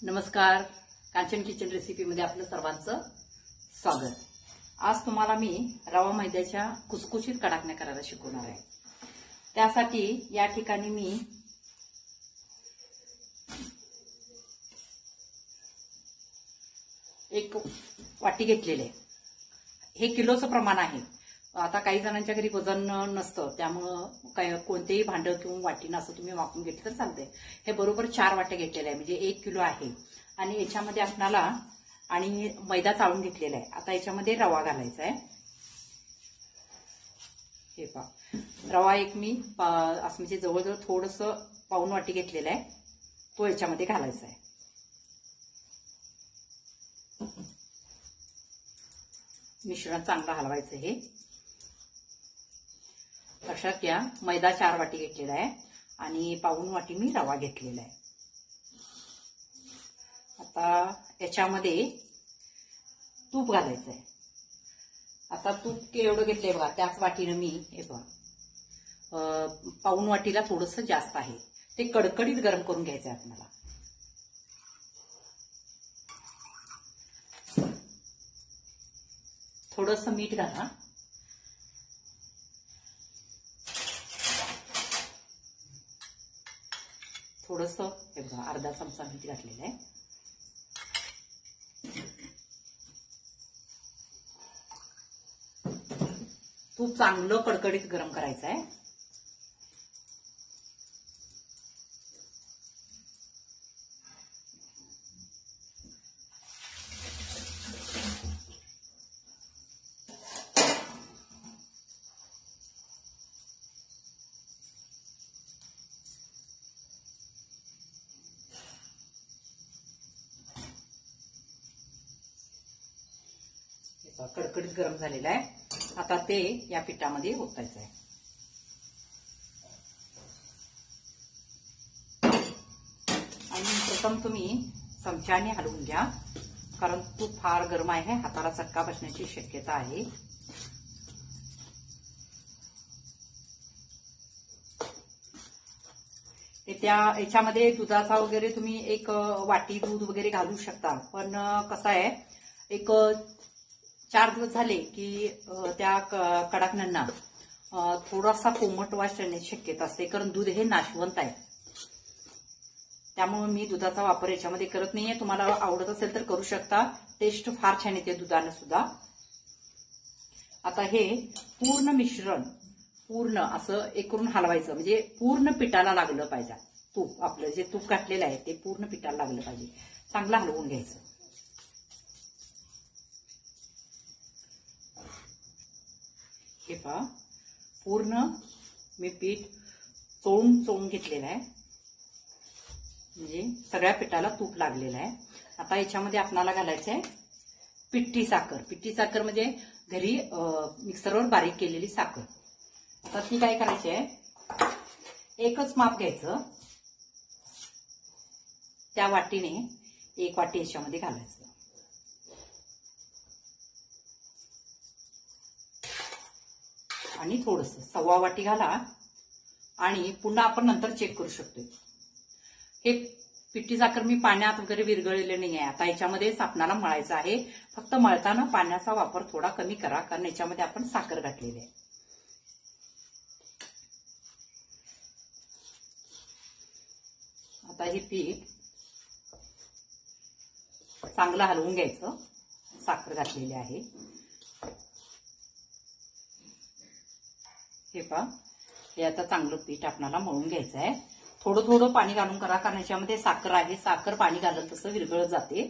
नमस्कार, कांचन किचन रेसिपीमध्ये आपलं सर्वांचं स्वागत। आज तुम्हाला मी रवा मैद्याच्या कुसकुशीत कडाकण्या करायला शिकवणार आहे। त्यासाठी या ठिकाणी मी एक वाटी घेतलेली आहे। हे किलोचं प्रमाण आहे। आता काही जणांच्या घरी वजन नसतं, त्यामुळे काय कोणतेही भांड किंवा वाटी असं तुम्ही वापरून घेतलं तर चालतंय। हे बरोबर 4 वाट्या घेतलेल्या आहे, म्हणजे 1 किलो आहे। आणि याच्यामध्ये आपल्याला आणि मैदा चाळून घेतलेला आहे। आता याच्यामध्ये रवा घालायचा आहे। हे पहा, रवा एक मी असं म्हणजे जवळजवळ थोडंसं पाऊण वाटी घेतलेला आहे, तो याच्यामध्ये घालायचा आहे। मिश्रण चांगलं हलवायचं। हे लक्षात घ्या, मैदा 4 वाटी घेतलेला आहे आणि पाऊण वाटी मी रवा घेतलेला आहे। आता याच्यामध्ये तूप घालायचं आहे। आता तूप एवढं घेतलंय बघा, त्याच वाटीनं मी हे बघा पाऊण वाटीला थोडंसं जास्त आहे। ते कडकडीत गरम करून घ्यायचं आहे आपल्याला। थोडंसं मीठ घाला। थोडंसं हे बघा अर्धा चमचा मीठ घातलेलं आहे। तूप चांगलं कडकडीत गरम करायचं आहे। कडकडीत गरम झालेला आहे। आता ते या पिठामध्ये ओतायचं आहे। आणि प्रथम तुम्ही चमच्याने हलवून घ्या, कारण तूप फार गरम आहे, हाताला चटका बसण्याची शक्यता आहे। याच्यामध्ये दुधाचा वगैरे तुम्ही एक वाटी दूध वगैरे घालू शकता, पण कसं आहे, एक 4 दिवस झाले की त्या कडाकण्यांना थोडासा कोमट वास येण्याची शक्यता असते, कारण दूध हे नाशवंत आहे। त्यामुळे मी दुधाचा वापर याच्यामध्ये करत नाहीये। तुम्हाला आवडत असेल तर करू शकता, टेस्ट फार छान येते दुधाने सुद्धा। आता हे पूर्ण मिश्रण पूर्ण असं एक करून हलवायचं, म्हणजे पूर्ण पिठाला लागलं पाहिजे। तूप आपलं जे तूप घातलेलं आहे ते पूर्ण पिठाला लागलं पाहिजे। चांगलं हलवून घ्यायचं। हे पहा, पूर्ण मी पीठ चोळून घेतलेलं आहे, म्हणजे सगळ्या पिठाला तूप लागलेलं आहे। आता याच्यामध्ये आपल्याला घालायचं आहे पिठी साखर। पिठी साखर म्हणजे घरी मिक्सरवर बारीक केलेली साखर। आता ती काय करायची आहे, एकच माप घ्यायचं, त्या वाटीने 1 वाटी याच्यामध्ये घालायचं। आणि थोडंसं 1/4 वाटी घाला, आणि पुन्हा आपण नंतर चेक करू शकतो। हे पिठी साखर मी पाण्यात वगैरे विरघळलेलं नाही आहे। आता याच्यामध्येच आपल्याला मळायचं आहे। फक्त मळताना पाण्याचा वापर थोडा कमी करा, कारण याच्यामध्ये आपण साखर घातलेली आहे। आता हे पीठ चांगलं हलवून घ्यायचं, साखर घातलेली आहे। हे पहा, हे आता चांगलं पीठ आपल्याला मळून घ्यायचं आहे। थोडं थोडं पाणी घालून करा, कारण याच्यामध्ये साखर आहे। साखर पाणी घालत तसं विरघळत जाते।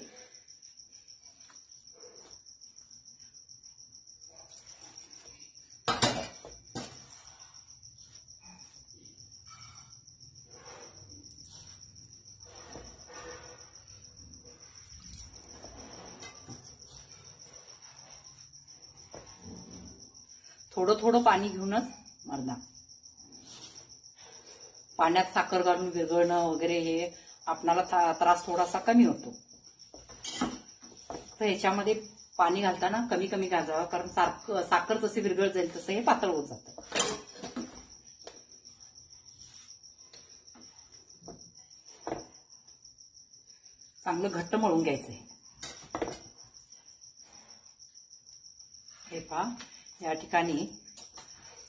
थोडं थोडं पाणी घेऊनच मळा। पाण्यात साखर घालून विरघळणं वगैरे हे आपल्याला त्रास थोडासा कमी होतो। तर याच्यामध्ये पाणी घालताना कमी कमी घालावं, कारण साखर जशी विरघळ जाईल तसं हे पातळ होत जातं। चांगलं घट्ट मळून घ्यायचंय. हे पहा, या ठिकाणी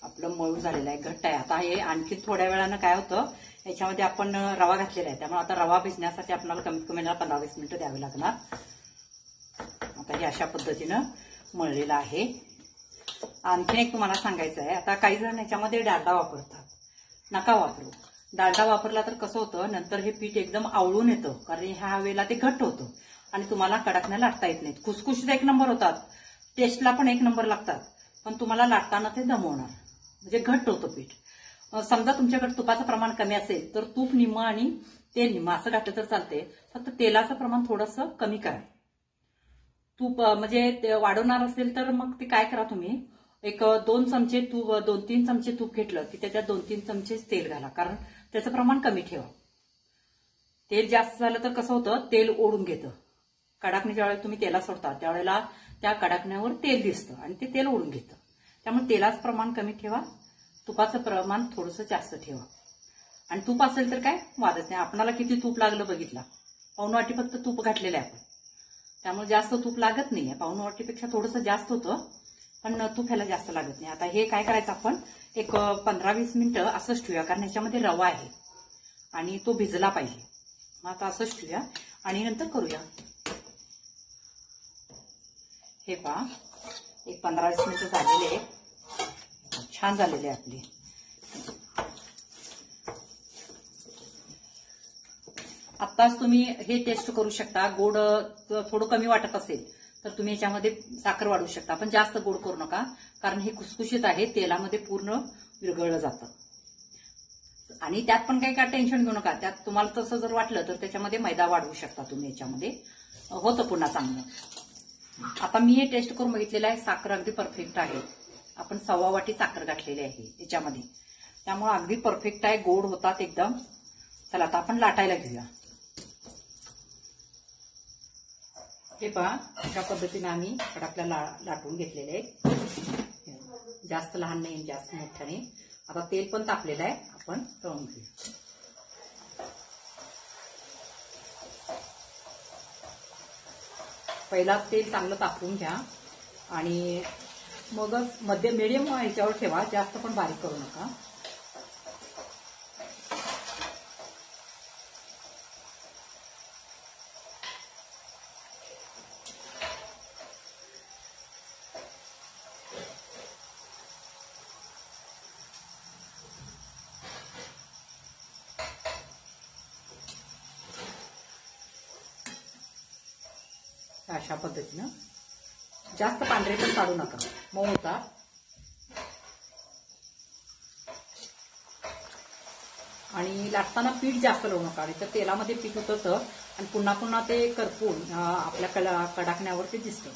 आपलं मळून झालेलं आहे, घट्ट आहे. आता हे आणखी थोड्या वेळानं काय होतं, याच्यामध्ये आपण रवा घातलेला आहे, त्यामुळे आता रवा भिजण्यासाठी आपल्याला कमीत कमी 15-20 मिनिटं द्यावी लागणार. आता हे अशा पद्धतीनं मळलेलं आहे. आणखीन एक तुम्हाला सांगायचं आहे, आता काही जण याच्यामध्ये डालडा वापरतात. नका वापरू. डालडा वापरला तर कसं होतं, नंतर हे पीठ एकदम आवळून येतं, कारण ह्या वेळेला ते घट्ट होतं आणि तुम्हाला कडकण्या लाटता येत नाहीत. खुसखुशीत एक नंबर होतात, टेस्टला पण एक नंबर लागतात, पण तुम्हाला लाटताना ते दमवणार, म्हणजे घट्ट होतं पीठ. समजा तुमच्याकडे तुपाचं प्रमाण कमी असेल तर तूप निम्म आणि तेल निम्म असं घातलं तर चालते. फक्त तेलाचं प्रमाण थोडंसं कमी करा. तूप म्हणजे वाढवणार असेल तर मग ते काय करा, तुम्ही एक 2 चमचे तूप, 2-3 चमचे तूप घेतलं की त्याच्यात 2-3 चमचे तेल घाला, कारण त्याचं प्रमाण कमी ठेवा. तेल जास्त झालं तर कसं होतं, तेल ओढून घेतं. कडाकणी ज्यावेळेला तुम्ही तेला सोडता त्यावेळेला त्या कडाकण्यावर तेल दिसतं आणि ते तेल ओढून घेतं. त्यामुळे तेलाचं प्रमाण कमी ठेवा, तुपाचं प्रमाण थोडंसं जास्त ठेवा. आणि तूप असेल तर काय वादत नाही. आपणाला किती तूप लागलं बघितला, पाऊण वाटी फक्त तूप घातलेलं आहे आपण, त्यामुळे जास्त तूप लागत नाहीये. पाऊण वाटीपेक्षा थोडंसं जास्त होतं, पण तूप ह्याला जास्त लागत नाही. आता हे काय करायचं, आपण एक 15-20 मिनिटं असंच ठेवूया, कारण ह्याच्यामध्ये रवा आहे आणि तो भिजला पाहिजे. मग आता असंच ठेवूया आणि नंतर करूया. हे पहा, एक 15-20 मिनिटं झालेले, छान झालेले आपले. आत्ताच तुम्ही हे टेस्ट करू शकता. गोड थोडं कमी वाटत असेल तर तुम्ही याच्यामध्ये साखर वाढवू शकता, पण जास्त गोड करू नका, कारण हे खुसखुशीत आहे, तेलामध्ये पूर्ण विरघळलं जातं. आणि त्यात पण काही काय टेन्शन घेऊ नका. त्यात तुम्हाला तसं जर वाटलं तर त्याच्यामध्ये मैदा वाढवू शकता तुम्ही, याच्यामध्ये होतं पुन्हा चांगलं. आता मी हे टेस्ट करून बघितलेलं आहे, साखर अगदी परफेक्ट आहे. आपण 1.25 वाटी साखर घातलेली आहे याच्यामध्ये, त्यामुळे अगदी परफेक्ट आहे, गोड होतात एकदम. चला आता आपण लाटायला घेऊया. हे पहा, अशा पद्धतीने आम्ही कडाकला लाटून घेतलेले आहे. जास्त लहान नाही, जास्त मोठं नाही. आता तेल पण तापलेलं आहे, आपण तळून घेऊया. पहिला तेल चांगलं तापवून घ्या आणि मगच मीडियम ह्याच्यावर ठेवा, जास्त पण बारीक करू नका. अशा पद्धतीनं जास्त पांढरे पण काढू नका, मऊ होतात. आणि लाटताना पीठ जास्त लावू नका, तर तेलामध्ये पीठ होतं आणि पुन्हा पुन्हा ते करपून आपल्या कडाकण्यावर ते दिसतं.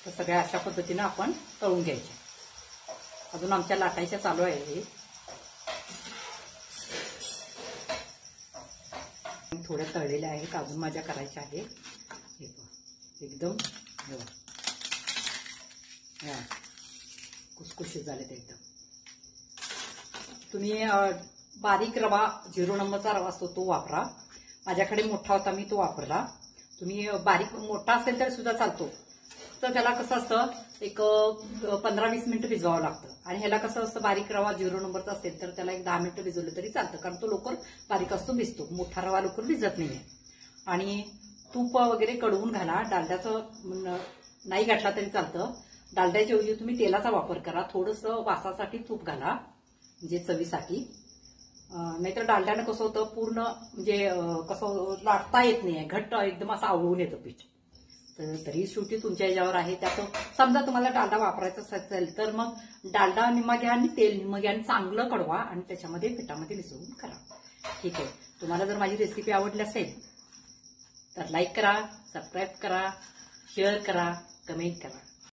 तर सगळ्या अशा पद्धतीनं आपण तळून घ्यायचे. अजून आमच्या लाटायच्या चालू आहे. थोड्या तळलेल्या आहेत, अजून माझ्या करायच्या आहेत. एकदम कुसकुशीत झालेत एकदम. तुम्ही बारीक रवा 0 नंबरचा रवा असतो तो वापरा. माझ्याकडे मोठा होता, मी तो वापरला. तुम्ही बारीक मोठा असेल तर सुद्धा चालतो. तर त्याला कसं असतं, एक 15-20 मिनिटं भिजवावं लागतं. आणि ह्याला कसं असतं, बारीक रवा 0 नंबरचा असेल तर त्याला एक 10 मिनिटं भिजवलं तरी चालतं, कारण तो लवकर बारीक असतो, भिजतो. मोठा रवा लवकर भिजत नाहीये. आणि तूप वगैरे कडवून घाला. डालड्याचं नाही घातला तरी चालतं. डालड्याच्या ऐवजी तुम्ही तेलाचा वापर करा. थोडंसं वासासाठी तूप घाला, म्हणजे चवीसाठी. नाहीतर डालड्यानं कसं होतं, पूर्ण म्हणजे कसं लाटता येत नाही, घट्ट एकदम असं आवळून येतं पीठ. तरी शेवटी तुमच्या याच्यावर आहे. त्यात समजा तुम्हाला डालडा वापरायचा असेल तर मग डालडा निम्मा घ्या आणि तेल निम्मा घ्या आणि चांगलं कडवा आणि त्याच्यामध्ये पिठामध्ये मिसळून करा. ठीक आहे. तुम्हाला जर माझी रेसिपी आवडली असेल तर लाईक करा, सबस्क्राईब करा, शेअर करा, कमेंट करा.